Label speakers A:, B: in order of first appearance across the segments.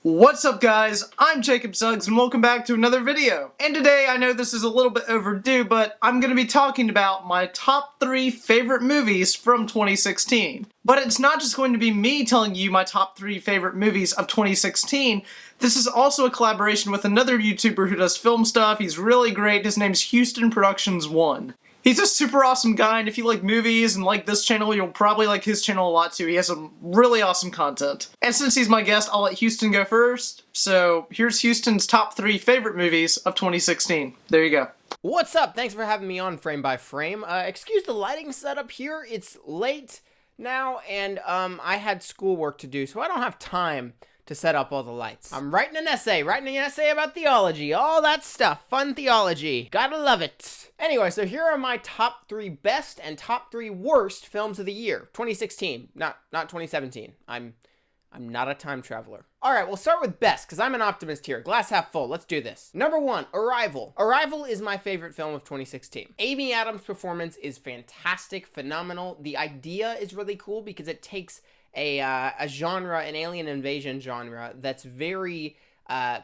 A: What's up guys, I'm jacobtsuggs and welcome back to another video. And today I know this is a little bit overdue, but I'm going to be talking about my top 3 favorite movies from 2016. But it's not just going to be me telling you my top 3 favorite movies of 2016, this is also a collaboration with another YouTuber who does film stuff. He's really great, his name's HoustonProductions1. He's a super awesome guy, and if you like movies and like this channel, you'll probably like his channel a lot too. He has some really awesome content. And since he's my guest, I'll let Houston go first. So here's Houston's top 3 favorite movies of 2016. There you go.
B: What's up? Thanks for having me on Frame by Frame. Excuse the lighting setup here. It's late now, and I had schoolwork to do, so I don't have time to set up all the lights. I'm writing an essay about theology, all that stuff, fun theology. Gotta love it. Anyway, so here are my top 3 best and top 3 worst films of the year. 2016, not 2017. I'm not a time traveler. All right, we'll start with best, because I'm an optimist here. Glass half full. Let's do this. Number 1, Arrival. Arrival is my favorite film of 2016. Amy Adams' performance is fantastic, phenomenal. The idea is really cool because it takes a genre, an alien invasion genre, that's very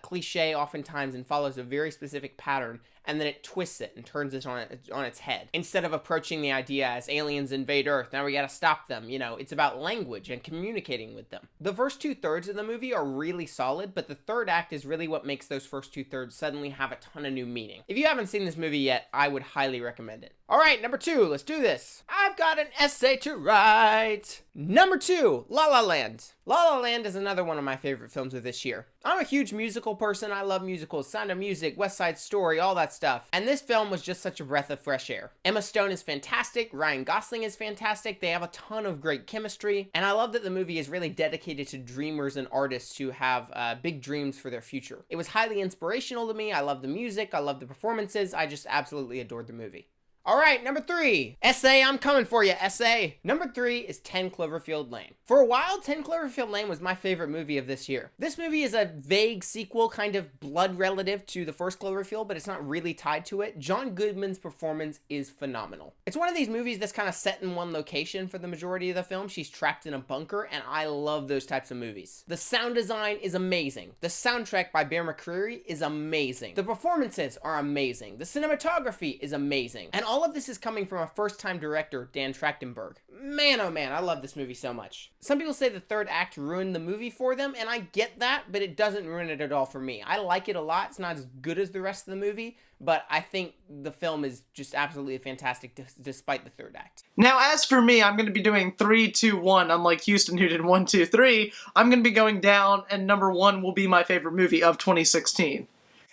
B: cliche oftentimes and follows a very specific pattern, and then it twists it and turns it on its head. Instead of approaching the idea as aliens invade Earth, now we gotta stop them, you know, it's about language and communicating with them. The first 2/3 of the movie are really solid, but the third act is really what makes those first 2/3 suddenly have a ton of new meaning. If you haven't seen this movie yet, I would highly recommend it. All right, number 2, let's do this. I've got an essay to write. Number 2, La La Land. La La Land is another one of my favorite films of this year. I'm a huge musical person. I love musicals, Sound of Music, West Side Story, all that stuff. And this film was just such a breath of fresh air. Emma Stone is fantastic. Ryan Gosling is fantastic. They have a ton of great chemistry. And I love that the movie is really dedicated to dreamers and artists who have big dreams for their future. It was highly inspirational to me. I love the music. I love the performances. I just absolutely adored the movie. All right, number 3. Essay, I'm coming for you, essay. Number 3 is 10 Cloverfield Lane. For a while, 10 Cloverfield Lane was my favorite movie of this year. This movie is a vague sequel, kind of blood relative to the first Cloverfield, but it's not really tied to it. John Goodman's performance is phenomenal. It's one of these movies that's kind of set in one location for the majority of the film. She's trapped in a bunker, and I love those types of movies. The sound design is amazing. The soundtrack by Bear McCreary is amazing. The performances are amazing. The cinematography is amazing. And all of this is coming from a first-time director, Dan Trachtenberg. Man, oh man, I love this movie so much. Some people say the third act ruined the movie for them, and I get that, but it doesn't ruin it at all for me. I like it a lot. It's not as good as the rest of the movie, but I think the film is just absolutely fantastic despite the third act.
A: Now as for me, I'm going to be doing 3, 2, 1, unlike Houston who did 1, 2, 3. I'm going to be going down, and number 1 will be my favorite movie of 2016.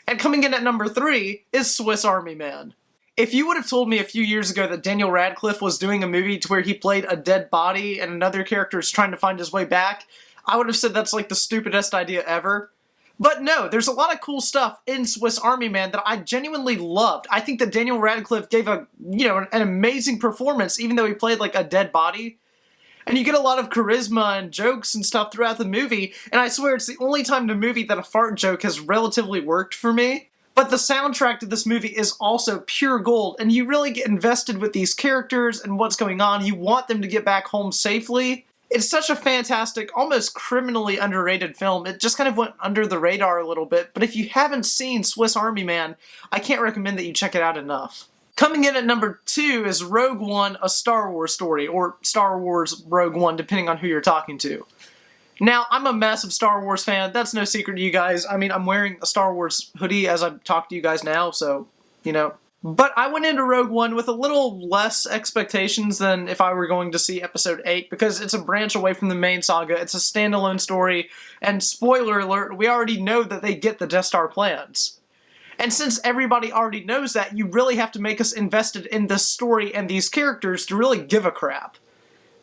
A: And coming in at number 3 is Swiss Army Man. If you would have told me a few years ago that Daniel Radcliffe was doing a movie to where he played a dead body and another character is trying to find his way back, I would have said that's like the stupidest idea ever. But no, there's a lot of cool stuff in Swiss Army Man that I genuinely loved. I think that Daniel Radcliffe gave an amazing performance even though he played like a dead body. And you get a lot of charisma and jokes and stuff throughout the movie, and I swear it's the only time in a movie that a fart joke has relatively worked for me. But the soundtrack to this movie is also pure gold, and you really get invested with these characters and what's going on. You want them to get back home safely. It's such a fantastic, almost criminally underrated film. It just kind of went under the radar a little bit, but if you haven't seen Swiss Army Man, I can't recommend that you check it out enough. Coming in at number 2 is Rogue One, A Star Wars Story, or Star Wars Rogue One, depending on who you're talking to. Now, I'm a massive Star Wars fan. That's no secret to you guys. I mean, I'm wearing a Star Wars hoodie as I talk to you guys now, so, you know. But I went into Rogue One with a little less expectations than if I were going to see Episode 8, because it's a branch away from the main saga. It's a standalone story, and spoiler alert, we already know that they get the Death Star plans. And since everybody already knows that, you really have to make us invested in this story and these characters to really give a crap.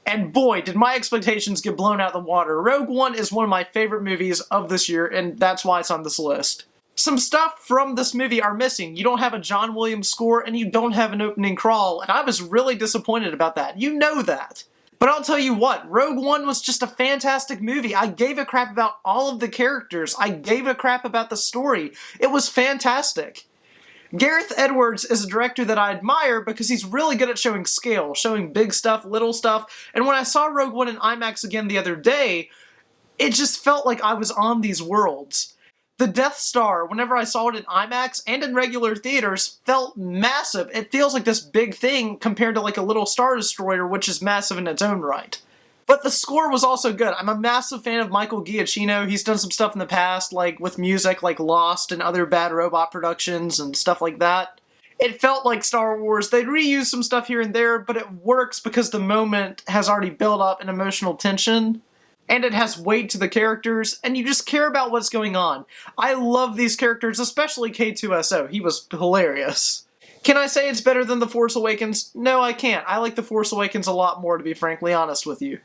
A: And boy, did my expectations get blown out of the water. Rogue One is one of my favorite movies of this year, and that's why it's on this list. Some stuff from this movie are missing. You don't have a John Williams score, and you don't have an opening crawl, and I was really disappointed about that. You know that. But I'll tell you what, Rogue One was just a fantastic movie. I gave a crap about all of the characters. I gave a crap about the story. It was fantastic. Gareth Edwards is a director that I admire because he's really good at showing scale, showing big stuff, little stuff, and when I saw Rogue One in IMAX again the other day, it just felt like I was on these worlds. The Death Star, whenever I saw it in IMAX and in regular theaters, felt massive. It feels like this big thing compared to like a little Star Destroyer, which is massive in its own right. But the score was also good. I'm a massive fan of Michael Giacchino. He's done some stuff in the past, like with music like Lost and other Bad Robot productions and stuff like that. It felt like Star Wars. They'd reuse some stuff here and there, but it works because the moment has already built up an emotional tension. And it has weight to the characters, and you just care about what's going on. I love these characters, especially K2SO. He was hilarious. Can I say it's better than The Force Awakens? No, I can't. I like The Force Awakens a lot more, to be frankly honest with you.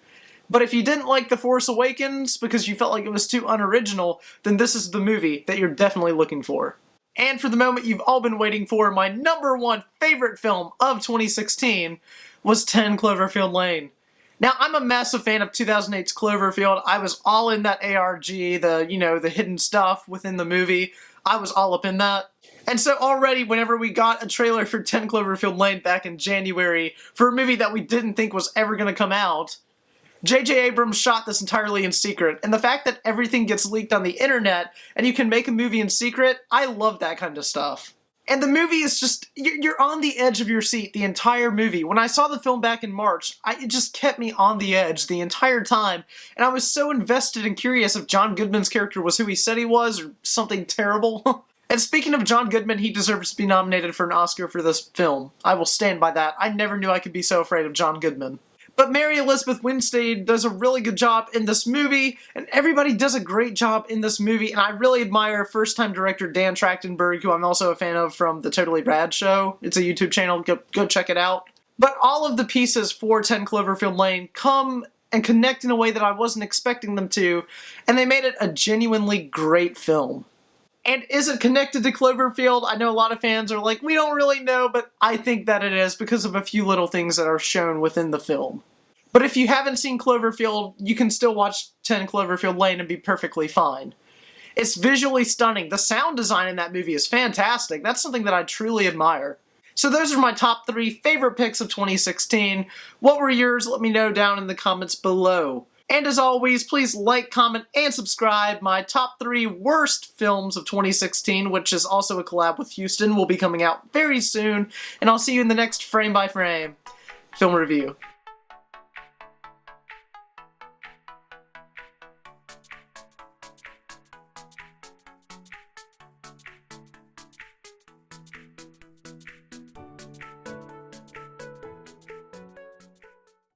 A: But if you didn't like The Force Awakens because you felt like it was too unoriginal, then this is the movie that you're definitely looking for. And for the moment you've all been waiting for, my #1 favorite film of 2016 was 10 Cloverfield Lane. Now, I'm a massive fan of 2008's Cloverfield. I was all in that ARG, the hidden stuff within the movie. I was all up in that. And so already, whenever we got a trailer for 10 Cloverfield Lane back in January for a movie that we didn't think was ever going to come out, J.J. Abrams shot this entirely in secret. And the fact that everything gets leaked on the internet and you can make a movie in secret, I love that kind of stuff. And the movie is just, you're on the edge of your seat the entire movie. When I saw the film back in March, it just kept me on the edge the entire time. And I was so invested and curious if John Goodman's character was who he said he was or something terrible. And speaking of John Goodman, he deserves to be nominated for an Oscar for this film. I will stand by that. I never knew I could be so afraid of John Goodman. But Mary Elizabeth Winstead does a really good job in this movie, and everybody does a great job in this movie, and I really admire first-time director Dan Trachtenberg, who I'm also a fan of from The Totally Rad Show. It's a YouTube channel, go check it out. But all of the pieces for 10 Cloverfield Lane come and connect in a way that I wasn't expecting them to, and they made it a genuinely great film. And is it connected to Cloverfield? I know a lot of fans are like, we don't really know, but I think that it is because of a few little things that are shown within the film. But if you haven't seen Cloverfield, you can still watch 10 Cloverfield Lane and be perfectly fine. It's visually stunning. The sound design in that movie is fantastic. That's something that I truly admire. So those are my top 3 favorite picks of 2016. What were yours? Let me know down in the comments below. And as always, please like, comment, and subscribe. My top 3 worst films of 2016, which is also a collab with Houston, will be coming out very soon. And I'll see you in the next frame by frame film review.